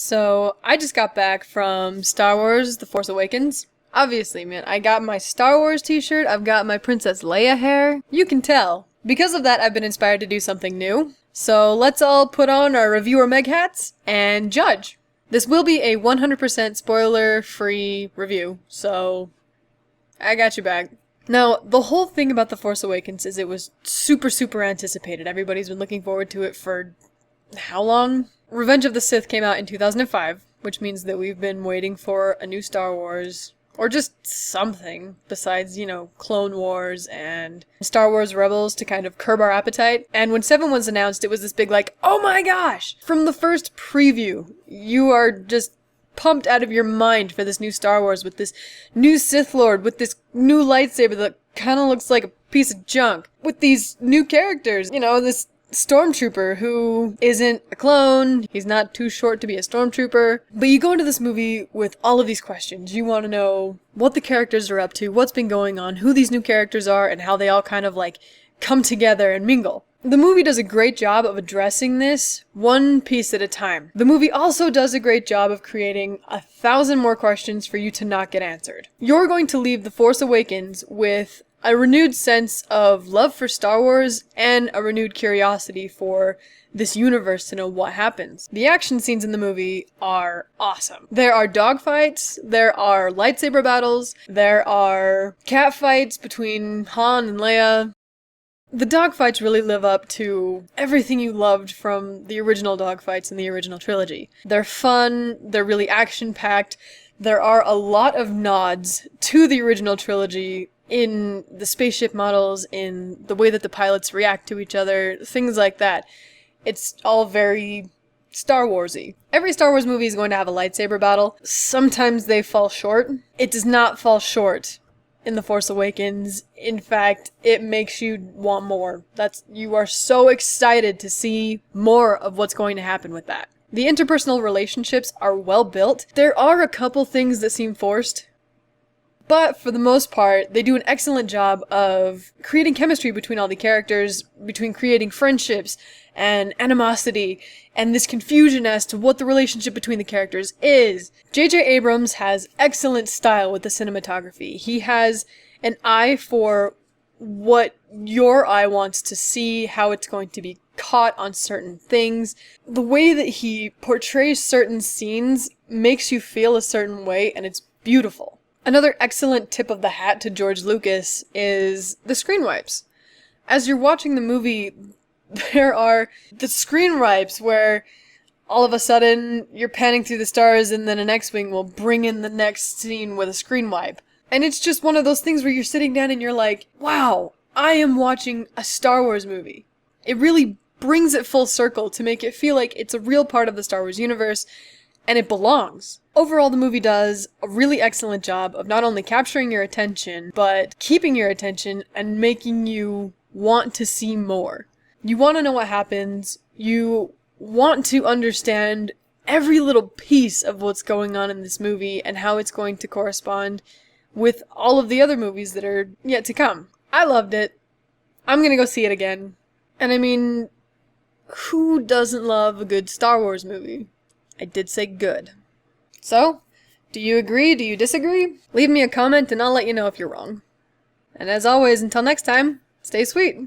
So, I just got back from Star Wars The Force Awakens. Obviously, man, I got my Star Wars t-shirt, I've got my Princess Leia hair. You can tell. Because of that, I've been inspired to do something new. So, let's all put on our reviewer Meg hats and judge. This will be a 100% spoiler-free review, so I got you back. Now, the whole thing about The Force Awakens is it was super anticipated. Everybody's been looking forward to it for how long? Revenge of the Sith came out in 2005, which means that we've been waiting for a new Star Wars, or just something besides, Clone Wars and Star Wars Rebels to kind of curb our appetite. And when 7 was announced, it was this big oh my gosh! From the first preview, you are just pumped out of your mind for this new Star Wars with this new Sith Lord, with this new lightsaber that kind of looks like a piece of junk, with these new characters, this stormtrooper who isn't a clone, he's not too short to be a stormtrooper. But you go into this movie with all of these questions. You want to know what the characters are up to, what's been going on, who these new characters are, and how they all kind of come together and mingle. The movie does a great job of addressing this one piece at a time. The movie also does a great job of creating 1,000 more questions for you to not get answered. You're going to leave The Force Awakens with a renewed sense of love for Star Wars and a renewed curiosity for this universe to know what happens. The action scenes in the movie are awesome. There are dogfights, there are lightsaber battles, there are catfights between Han and Leia. The dogfights really live up to everything you loved from the original dogfights in the original trilogy. They're fun, they're really action-packed, there are a lot of nods to the original trilogy in the spaceship models, in the way that the pilots react to each other, things like that. It's all very Star Wars-y. Every Star Wars movie is going to have a lightsaber battle. Sometimes they fall short. It does not fall short in The Force Awakens. In fact, it makes you want more. You are so excited to see more of what's going to happen with that. The interpersonal relationships are well built. There are a couple things that seem forced, but for the most part, they do an excellent job of creating chemistry between all the characters, between creating friendships and animosity, and this confusion as to what the relationship between the characters is. J.J. Abrams has excellent style with the cinematography. He has an eye for what your eye wants to see, how it's going to be caught on certain things. The way that he portrays certain scenes makes you feel a certain way, and it's beautiful. Another excellent tip of the hat to George Lucas is the screen wipes. As you're watching the movie, there are the screen wipes where all of a sudden you're panning through the stars and then an X-Wing will bring in the next scene with a screen wipe. And it's just one of those things where you're sitting down and you're like, wow, I am watching a Star Wars movie. It really brings it full circle to make it feel like it's a real part of the Star Wars universe, and it belongs. Overall, the movie does a really excellent job of not only capturing your attention, but keeping your attention and making you want to see more. You want to know what happens. You want to understand every little piece of what's going on in this movie and how it's going to correspond with all of the other movies that are yet to come. I loved it. I'm gonna go see it again. And I mean, who doesn't love a good Star Wars movie? I did say good. So, do you agree? Do you disagree? Leave me a comment and I'll let you know if you're wrong. And as always, until next time, stay sweet!